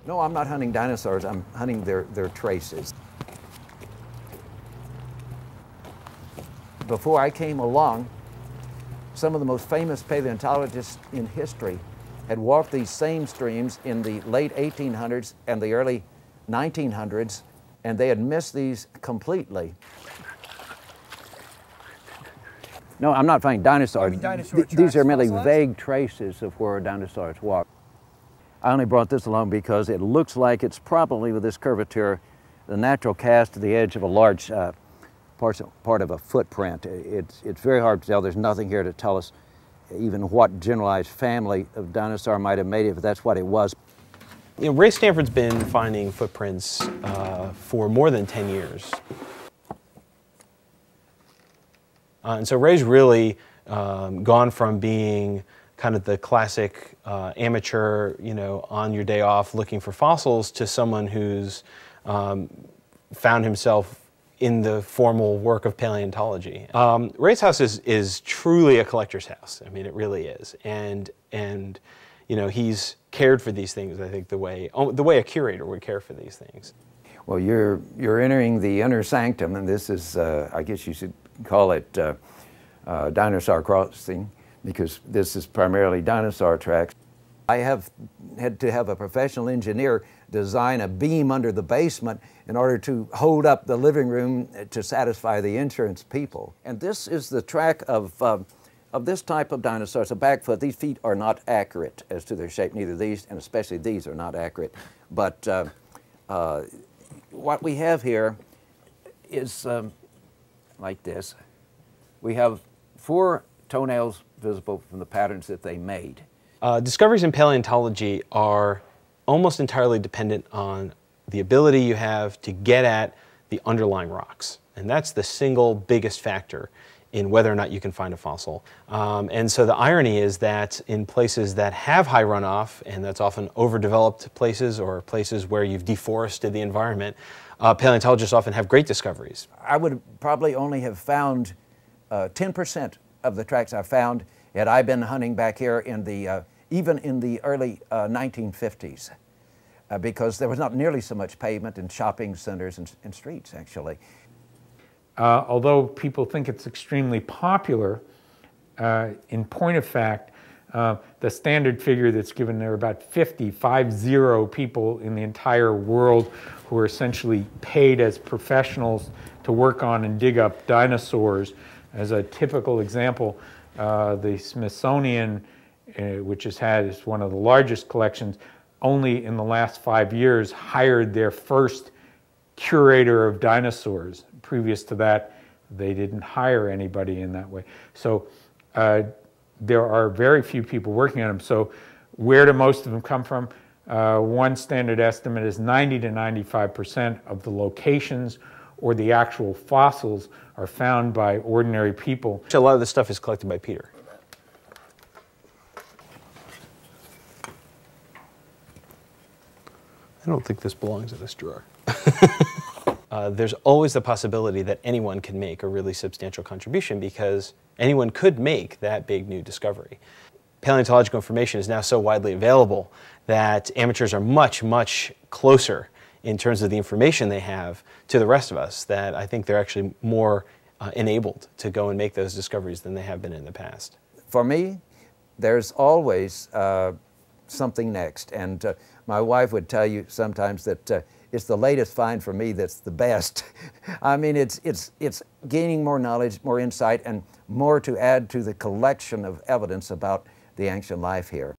No, I'm not hunting dinosaurs, I'm hunting their traces. Before I came along, some of the most famous paleontologists in history had walked these same streams in the late 1800s and the early 1900s, and they had missed these completely. No, I'm not finding dinosaurs. These are merely vague traces of where dinosaurs walked. I only brought this along because it looks like it's probably, with this curvature, the natural cast to the edge of a large part of a footprint. It's very hard to tell. There's nothing here to tell us even what generalized family of dinosaur might have made it, but that's what it was. You know, Ray Stanford's been finding footprints for more than 10 years. And so Ray's really gone from being kind of the classic amateur, you know, on your day off looking for fossils, to someone who's found himself in the formal work of paleontology. Ray's house is truly a collector's house. I mean, it really is. And you know, he's cared for these things, I think, the way a curator would care for these things. Well, you're entering the inner sanctum, and this is, I guess you should call it dinosaur crossing, because this is primarily dinosaur tracks. I have had to have a professional engineer design a beam under the basement in order to hold up the living room to satisfy the insurance people. And this is the track of this type of dinosaur. It's a back foot. These feet are not accurate as to their shape. Neither these, and especially these, are not accurate. But what we have here is like this. We have 4 toenails visible from the patterns that they made. Discoveries in paleontology are almost entirely dependent on the ability you have to get at the underlying rocks. And that's the single biggest factor in whether or not you can find a fossil. And so the irony is that in places that have high runoff, and that's often overdeveloped places or places where you've deforested the environment, paleontologists often have great discoveries. I would probably only have found 10% of the tracks I found had I been hunting back here in the, even in the early 1950s, because there was not nearly so much pavement in shopping centers and streets, actually. Although people think it's extremely popular, in point of fact, the standard figure that's given, there are about 50 people in the entire world who are essentially paid as professionals to work on and dig up dinosaurs. As a typical example, the Smithsonian, which is one of the largest collections, only in the last 5 years hired their first curator of dinosaurs. Previous to that, they didn't hire anybody in that way. So there are very few people working on them. So where do most of them come from? One standard estimate is 90 to 95% of the locations or the actual fossils are found by ordinary people. A lot of this stuff is collected by Peter. I don't think this belongs in this drawer. There's always the possibility that anyone can make a really substantial contribution, because anyone could make that big new discovery. Paleontological information is now so widely available that amateurs are much, much closer in terms of the information they have to the rest of us, that I think they're actually more enabled to go and make those discoveries than they have been in the past. For me, there's always something next, and my wife would tell you sometimes that it's the latest find for me that's the best. I mean, it's gaining more knowledge, more insight, and more to add to the collection of evidence about the ancient life here.